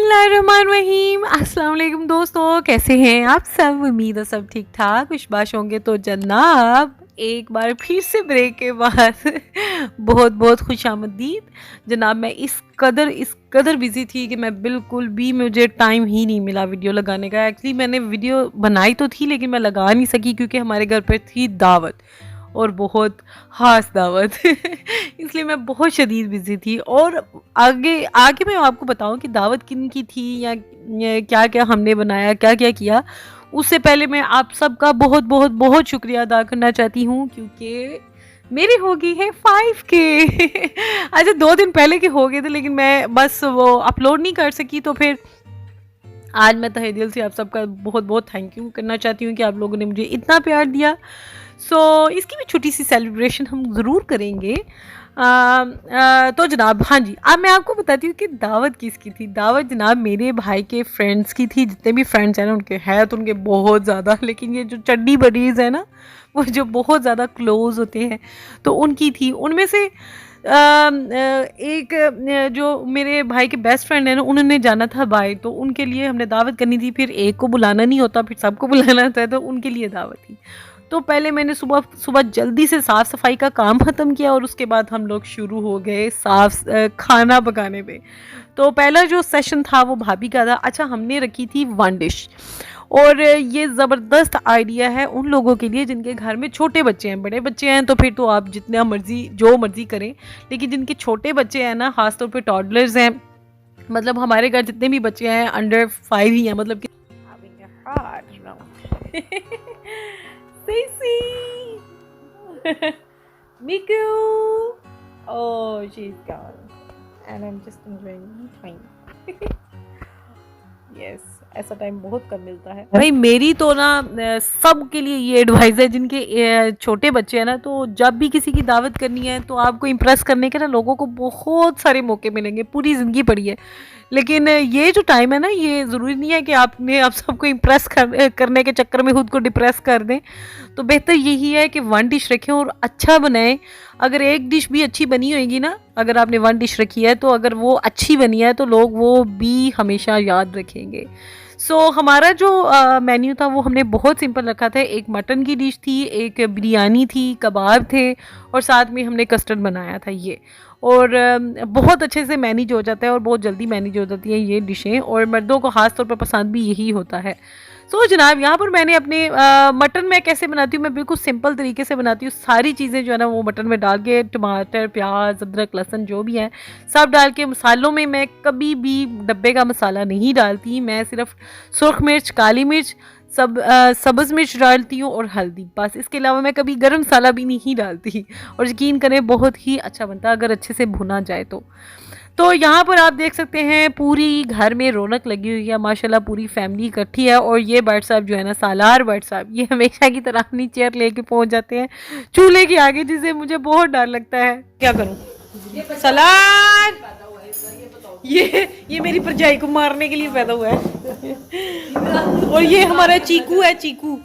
बिस्मिल्लाहिर्रहमानिर्रहीम। अस्सलाम वालेकुम दोस्तों, कैसे हैं आप सब? उम्मीद है सब ठीक ठाक खुशबाश होंगे। तो जनाब एक बार फिर से ब्रेक के बाद बहुत बहुत खुशामदीद। जनाब मैं इस कदर बिज़ी थी कि मैं बिल्कुल भी मुझे टाइम ही नहीं मिला वीडियो लगाने का। एक्चुअली मैंने वीडियो बनाई तो थी लेकिन मैं लगा नहीं सकी क्योंकि हमारे घर पर थी दावत, और बहुत ख़ास दावत इसलिए मैं बहुत शदीद बिज़ी थी। और आगे आगे मैं आपको बताऊं कि दावत किन की थी या क्या क्या हमने बनाया, क्या क्या किया, उससे पहले मैं आप सबका बहुत बहुत बहुत शुक्रिया अदा करना चाहती हूँ क्योंकि मेरी हो गई है 5K अच्छा 2 दिन पहले के हो गए थे लेकिन मैं बस वो अपलोड नहीं कर सकी। तो फिर आज मैं तहे दिल से आप सबका बहुत बहुत थैंक यू करना चाहती हूँ कि आप लोगों ने मुझे इतना प्यार दिया। इसकी भी छोटी सी सेलिब्रेशन हम ज़रूर करेंगे। तो जनाब हाँ जी, अब मैं आपको बताती हूँ कि दावत किसकी थी। दावत जनाब मेरे भाई के फ्रेंड्स की थी। जितने भी फ्रेंड्स हैं ना उनके हैं तो उनके बहुत ज़्यादा, लेकिन ये जो चड्डी बडीज़ है ना वो जो बहुत ज़्यादा क्लोज़ होते हैं तो उनकी थी। उनमें से एक जो मेरे भाई के बेस्ट फ्रेंड है ना उन्होंने जाना था बाय, तो उनके लिए हमने दावत करनी थी। फिर एक को बुलाना नहीं होता, फिर सबको बुलाना होता है, तो उनके लिए दावत थी। तो पहले मैंने सुबह सुबह जल्दी से साफ़ सफाई का काम ख़त्म किया और उसके बाद हम लोग शुरू हो गए खाना पकाने पे। तो पहला जो सेशन था वो भाभी का था। अच्छा हमने रखी थी 1 डिश, और ये ज़बरदस्त आइडिया है उन लोगों के लिए जिनके घर में छोटे बच्चे हैं। बड़े बच्चे हैं तो फिर तो आप जितना मर्जी जो मर्जी करें, लेकिन जिनके छोटे बच्चे हैं ना, ख़ासतौर पर टॉडलर्स हैं, मतलब हमारे घर जितने भी बच्चे हैं अंडर 5 ही हैं, मतलब कि Stacy! Miku! Oh, she's gone. And I'm just enjoying my time. Yes, ऐसा टाइम बहुत कम मिलता है भाई। मेरी तो ना सब के लिए ये एडवाइस है जिनके छोटे बच्चे हैं ना, तो जब भी किसी की दावत करनी है तो आपको इम्प्रेस करने के ना लोगों को बहुत सारे मौके मिलेंगे। पूरी ज़िंदगी पड़ी है, लेकिन ये जो टाइम है ना ये ज़रूरी नहीं है कि आपने आप सबको इम्प्रेस करने के चक्कर में खुद को डिप्रेस कर दें। तो बेहतर यही है कि 1 डिश रखें और अच्छा बनाएं। अगर एक डिश भी अच्छी बनी होगी ना, अगर आपने 1 डिश रखी है तो अगर वो अच्छी बनी है तो लोग वो भी हमेशा याद रखेंगे। हमारा जो मेन्यू था वो हमने बहुत सिंपल रखा था। एक मटन की डिश थी, एक बिरयानी थी, कबाब थे, और साथ में हमने कस्टर्ड बनाया था ये। और बहुत अच्छे से मैनेज हो जाता है और बहुत जल्दी मैनेज हो जाती हैं ये डिशें, और मर्दों को ख़ास तौर पर पसंद भी यही होता है। जनाब यहाँ पर मैंने अपने मटन में कैसे बनाती हूँ, मैं बिल्कुल सिंपल तरीके से बनाती हूँ। सारी चीज़ें जो है ना वो मटन में डाल के, टमाटर प्याज अदरक लहसुन जो भी है सब डाल के। मसालों में मैं कभी भी डब्बे का मसाला नहीं डालती, मैं सिर्फ सुरख मिर्च, काली मिर्च, सब्ज़ मिर्च डालती हूँ और हल्दी, बस। इसके अलावा मैं कभी गरम मसाला भी नहीं डालती, और यकीन करें बहुत ही अच्छा बनता है अगर अच्छे से भुना जाए तो यहाँ पर आप देख सकते हैं पूरी घर में रौनक लगी हुई है माशाल्लाह, पूरी फैमिली इकट्ठी है। और ये बट साहब जो है ना, सालार बट साहब, ये हमेशा की तरह अपनी चेयर लेके पहुँच जाते हैं चूल्हे के आगे, जिससे मुझे बहुत डर लगता है। क्या करूँ सलार, ये मेरी परजाई को मारने के लिए पैदा हुआ है और ये हमारा चीकू है, चीकू।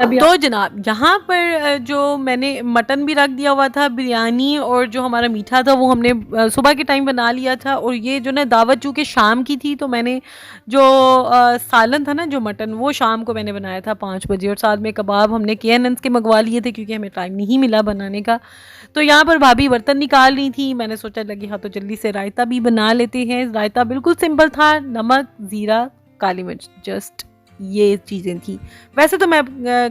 तो जनाब यहाँ पर जो मैंने मटन भी रख दिया हुआ था, बिरयानी, और जो हमारा मीठा था वो हमने सुबह के टाइम बना लिया था। और ये जो ना दावत चूँकि शाम की थी तो मैंने जो सालन था ना, जो मटन, वो शाम को मैंने बनाया था 5 बजे। और साथ में कबाब हमने KNN के मंगवा लिए थे क्योंकि हमें टाइम नहीं मिला बनाने का। तो यहाँ पर भाभी बर्तन निकाल रही थी, मैंने सोचा लगी हाँ तो जल्दी से रायता भी बना लेते हैं। रायता बिल्कुल सिंपल था, नमक, ज़ीरा, काली मिर्च, जस्ट ये चीज़ें थी। वैसे तो मैं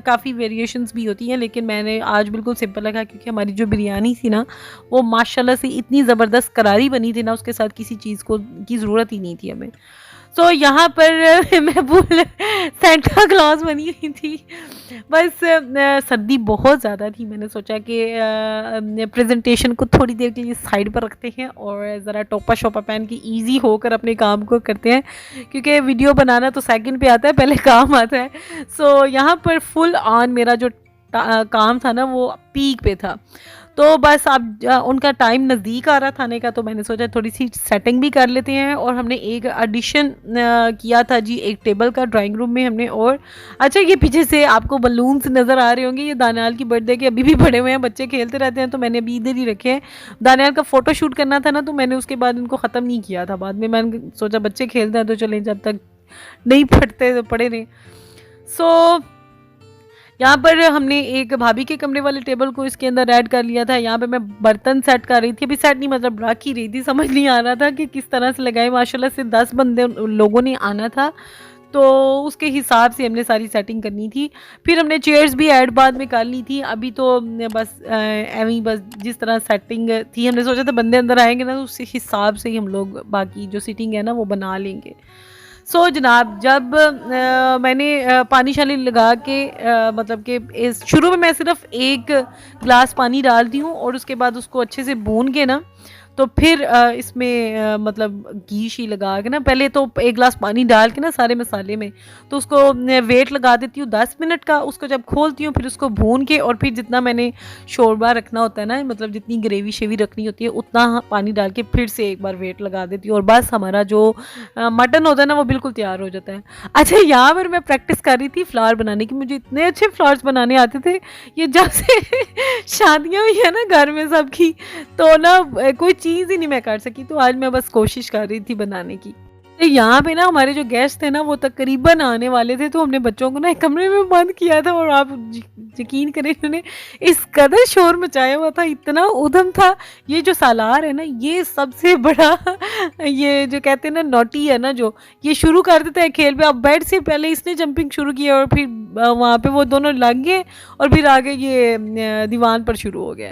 काफ़ी वेरिएशंस भी होती हैं, लेकिन मैंने आज बिल्कुल सिंपल रखा क्योंकि हमारी जो बिरयानी थी ना वो माशाल्लाह से इतनी ज़बरदस्त करारी बनी थी ना, उसके साथ किसी चीज़ की ज़रूरत ही नहीं थी हमें। यहाँ पर मैं भूल सेंटा क्लॉज बनी हुई थी। बस सर्दी बहुत ज़्यादा थी, मैंने सोचा कि प्रेजेंटेशन को थोड़ी देर के लिए साइड पर रखते हैं और ज़रा टोपा शोपा पहन के इजी होकर अपने काम को करते हैं, क्योंकि वीडियो बनाना तो सेकंड पे आता है, पहले काम आता है। यहाँ पर फुल ऑन मेरा जो काम था ना वो पीक पे था। तो बस अब उनका टाइम नज़दीक आ रहा था आने का, तो मैंने सोचा थोड़ी सी सेटिंग भी कर लेते हैं। और हमने एक एडिशन किया था जी एक टेबल का ड्राइंग रूम में हमने। और अच्छा, ये पीछे से आपको बलून्स नज़र आ रहे होंगे, ये दानियाल की बर्थडे के अभी भी पड़े हुए हैं, बच्चे खेलते रहते हैं, तो मैंने अभी इधर ही रखे हैं। दानियाल का फ़ोटो शूट करना था ना, तो मैंने उसके बाद इनको ख़त्म नहीं किया था। बाद में मैंने सोचा बच्चे खेलते हैं तो चलें, जब तक नहीं फटते तो पड़े नहीं। सो यहाँ पर हमने एक भाभी के कमरे वाले टेबल को इसके अंदर ऐड कर लिया था। यहाँ पे मैं बर्तन सेट कर रही थी, अभी सेट नहीं मतलब रख ही रही थी, समझ नहीं आ रहा था कि किस तरह से लगाए। माशाल्लाह से 10 बंदे लोगों ने आना था, तो उसके हिसाब से हमने सारी सेटिंग करनी थी। फिर हमने चेयर्स भी ऐड बाद में कर ली थी। अभी तो बस एवं ही बस जिस तरह सेटिंग थी, हमने सोचा था बंदे अंदर आएंगे ना, तो उस हिसाब से ही हम लोग बाकी जो सीटिंग है ना वो बना लेंगे। जनाब, जब मैंने पानी शानी लगा के मतलब कि इस शुरू में मैं सिर्फ एक गिलास पानी डालती हूँ और उसके बाद उसको अच्छे से भून के ना, तो फिर इसमें मतलब घी शी लगा के ना, पहले तो एक गिलास पानी डाल के ना सारे मसाले में, तो उसको वेट लगा देती हूँ 10 मिनट का। उसको जब खोलती हूँ फिर उसको भून के, और फिर जितना मैंने शोरबा रखना होता है ना, मतलब जितनी ग्रेवी शेवी रखनी होती है उतना पानी डाल के फिर से एक बार वेट लगा देती हूँ, और बस हमारा जो मटन होता है ना वो बिल्कुल तैयार हो जाता है। अच्छा, यहाँ पर मैं प्रैक्टिस कर रही थी फ्लावर बनाने की, मुझे इतने अच्छे फ्लावर्स बनाने आते थे। ये जब से शादियाँ हुई है ना घर में सबकी, तो ना कोई चीज़ ही नहीं मैं कर सकी, तो आज मैं बस कोशिश कर रही थी बनाने की। तो यहाँ पे ना हमारे जो गेस्ट थे ना वो तकरीबन आने वाले थे, तो हमने बच्चों को ना एक कमरे में बंद किया था, और आप यकीन करें इन्होंने इस कदर शोर मचाया हुआ था, इतना उधम था। ये जो सालार है ना, ये सबसे बड़ा ये जो कहते हैं ना नॉटी है ना, जो ये शुरू कर देता है खेल पे। अब बेड से पहले इसने जंपिंग शुरू किया, और फिर वहाँ पे वो दोनों लग गए, और फिर आगे ये दीवान पर शुरू हो गया।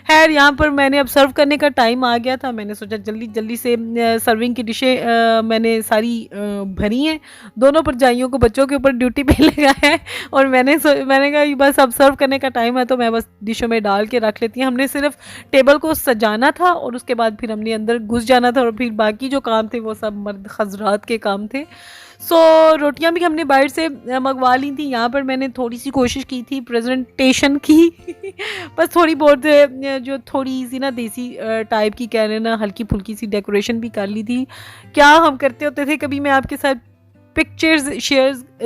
खैर, यहाँ पर मैंने अब सर्व करने का टाइम आ गया था, मैंने सोचा जल्दी जल्दी से सर्विंग की डिशें मैंने सारी भरी हैं। दोनों परजाइयों को बच्चों के ऊपर ड्यूटी पे लगाया है, और मैंने कहा बस अब सर्व करने का टाइम है, तो मैं बस डिशों में डाल के रख लेती हूँ। हमने सिर्फ टेबल को सजाना था, और उसके बाद फिर हमने अंदर घुस जाना था, और फिर बाकी जो काम थे वो सब मर्द हजरात के काम थे। रोटियां भी हमने बाहर से मंगवा ली थी। यहाँ पर मैंने थोड़ी सी कोशिश की थी प्रेजेंटेशन की बस थोड़ी बहुत जो थोड़ी सी ना देसी टाइप की कह रहे ना, हल्की फुल्की सी डेकोरेशन भी कर ली थी। क्या हम करते होते थे, कभी मैं आपके साथ पिक्चर्स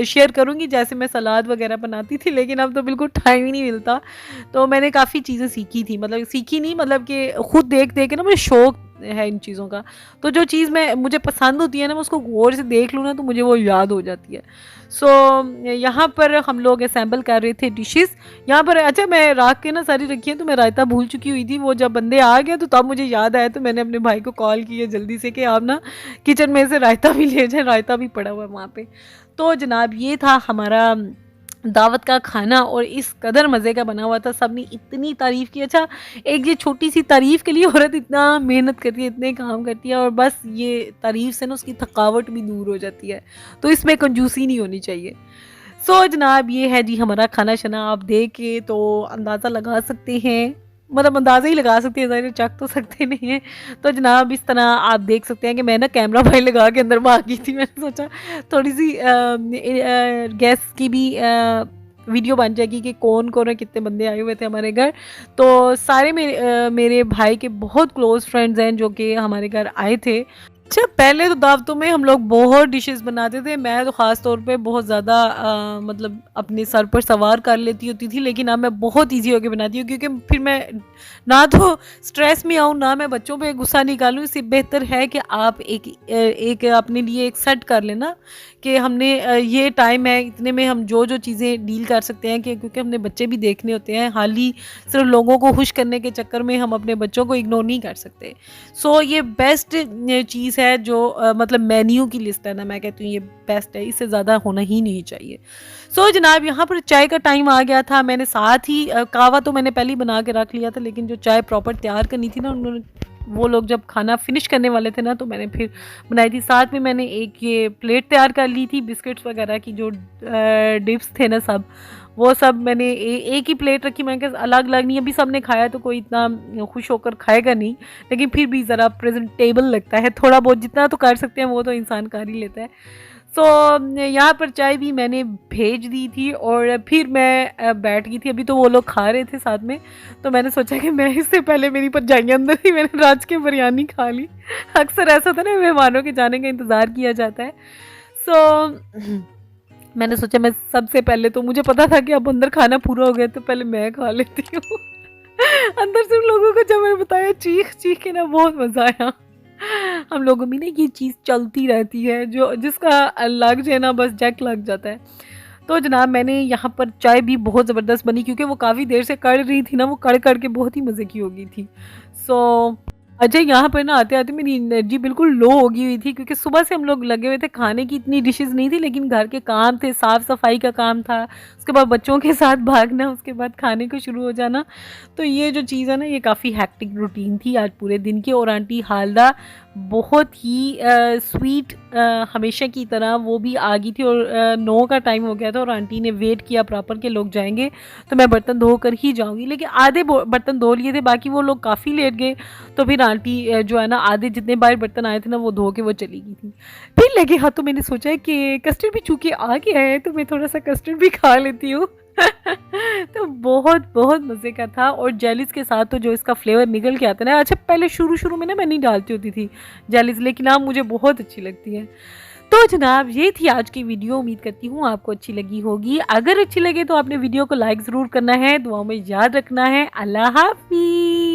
शेयर करूँगी जैसे मैं सलाद वगैरह बनाती थी, लेकिन अब तो बिल्कुल टाइम ही नहीं मिलता। तो मैंने काफ़ी चीज़ें सीखी थी, मतलब सीखी नहीं, मतलब कि खुद देख देख के ना मुझे शौक है इन चीज़ों का। तो जो चीज़ मुझे पसंद होती है ना, मैं उसको गौर से देख लूँ ना, तो मुझे वो याद हो जाती है। यहाँ पर हम लोग असेंबल कर रहे थे डिशेस। यहाँ पर अच्छा, मैं राख के ना सारी रखी है, तो मैं रायता भूल चुकी हुई थी। वो जब बंदे आ गए तो तब मुझे याद आया, तो मैंने अपने भाई को कॉल किया जल्दी से कि आप ना किचन में से रायता भी ले जाए, रायता भी पड़ा हुआ है वहाँ पे। तो जनाब, ये था हमारा दावत का खाना, और इस कदर मज़े का बना हुआ था, सब ने इतनी तारीफ़ की। अच्छा, एक ये छोटी सी तारीफ़ के लिए औरत इतना मेहनत करती है, इतने काम करती है, और बस ये तारीफ़ से ना उसकी थकावट भी दूर हो जाती है, तो इसमें कंजूसी नहीं होनी चाहिए। जनाब, ये है जी हमारा खाना शना। आप देख के तो अंदाज़ा लगा सकते हैं, मतलब अंदाज़ा ही लगा सकते हैं, ज़ाहिर चख तो सकते नहीं हैं। तो जनाब, इस तरह आप देख सकते हैं कि मैं ना कैमरा भाई लगा के अंदर भाग गई थी। मैंने सोचा थोड़ी सी गेस्ट की भी वीडियो बन जाएगी कि कौन कौन है, कितने बंदे आए हुए थे हमारे घर। तो सारे मेरे भाई के बहुत क्लोज़ फ्रेंड्स हैं जो कि हमारे घर आए थे। अच्छा, पहले तो दावतों में हम लोग बहुत डिशेस बनाते थे। मैं तो ख़ास तौर पे बहुत ज़्यादा मतलब अपने सर पर सवार कर लेती होती थी, लेकिन अब मैं बहुत इजी होके बनाती हूँ, क्योंकि फिर मैं ना तो स्ट्रेस में आऊँ, ना मैं बच्चों पे गुस्सा निकालूँ। इससे बेहतर है कि आप एक अपने लिए एक सेट कर लेना कि हमने ये टाइम है, इतने में हम जो जो चीज़ें डील कर सकते हैं, कि क्योंकि हमने बच्चे भी देखने होते हैं। हाल ही सिर्फ लोगों को खुश करने के चक्कर में हम अपने बच्चों को इग्नोर नहीं कर सकते। ये बेस्ट चीज़ है जो मतलब मेन्यू की लिस्ट है ना, मैं कहती हूँ ये बेस्ट है, इससे ज़्यादा होना ही नहीं चाहिए। जनाब, यहाँ पर चाय का टाइम आ गया था। मैंने साथ ही कावा तो मैंने पहले ही बना के रख लिया था, लेकिन जो चाय प्रॉपर तैयार करनी थी ना, उन्होंने वो लोग जब खाना फिनिश करने वाले थे ना, तो मैंने फिर बनाई थी। साथ में मैंने एक ये प्लेट तैयार कर ली थी बिस्किट्स वगैरह की, जो डिप्स थे ना सब, वो सब मैंने एक ही प्लेट रखी। मैंने कहा अलग अलग नहीं, अभी सबने खाया तो कोई इतना खुश होकर खाएगा नहीं, लेकिन फिर भी ज़रा प्रेजेंटेबल लगता है। थोड़ा बहुत जितना तो कर सकते हैं वो तो इंसान कर ही लेता है। सो यहाँ पर चाय भी मैंने भेज दी थी और फिर मैं बैठ गई थी। अभी तो वो लोग खा रहे थे साथ में, तो मैंने सोचा कि मैं इससे पहले मेरी परछाई अंदर ही मैंने राज की बिरयानी खा ली। अक्सर ऐसा होता है ना, मेहमानों के जाने का इंतज़ार किया जाता है। सो मैंने सोचा मैं सबसे पहले, तो मुझे पता था कि अब अंदर खाना पूरा हो गया तो पहले मैं खा लेती हूँ। अंदर से उन लोगों को जब मैंने बताया, चीख चीख के ना बहुत मज़ा आया। हम लोगों में ना ये चीज़ चलती रहती है, जो जिसका लग जाए ना बस जैक लग जाता है। तो जनाब मैंने यहाँ पर चाय भी बहुत ज़बरदस्त बनी, क्योंकि वो काफ़ी देर से कड़ रही थी ना, वो कड़ कड़ के बहुत ही मज़े की हो गई थी। सो अच्छा, यहाँ पर ना आते आते मेरी एनर्जी बिल्कुल लो हो गई हुई थी, क्योंकि सुबह से हम लोग लगे हुए थे। खाने की इतनी डिशेस नहीं थी, लेकिन घर के काम थे, साफ़ सफाई का काम था, उसके बाद बच्चों के साथ भागना, उसके बाद खाने को शुरू हो जाना। तो ये जो चीज़ है ना, ये काफ़ी हैक्टिक रूटीन थी आज पूरे दिन की। और आंटी हालदा बहुत ही स्वीट, हमेशा की तरह वो भी आ गई थी। और 9 का टाइम हो गया था और आंटी ने वेट किया प्रॉपर के लोग जाएंगे तो मैं बर्तन धो कर ही जाऊंगी। लेकिन आधे बर्तन धो लिए थे, बाकी वो लोग काफ़ी लेट गए। तो फिर आंटी जो है ना, आधे जितने बार बर्तन आए थे ना, वो धो के वो चली गई थी। फिर लगे हाँ, तो मैंने सोचा कि कस्टर्ड भी चूँकि आ गया है तो मैं थोड़ा सा कस्टर्ड भी खा लेती हूँ। तो बहुत बहुत मज़े का था। और जेलीज के साथ तो जो इसका फ्लेवर निकल के आता है ना, अच्छा पहले शुरू शुरू में ना मैं नहीं डालती होती थी जेलीज, लेकिन अब मुझे बहुत अच्छी लगती है। तो जनाब ये थी आज की वीडियो, उम्मीद करती हूँ आपको अच्छी लगी होगी। अगर अच्छी लगे तो आपने वीडियो को लाइक ज़रूर करना है, दुआओं में याद रखना है। अल्लाह हाफिज़।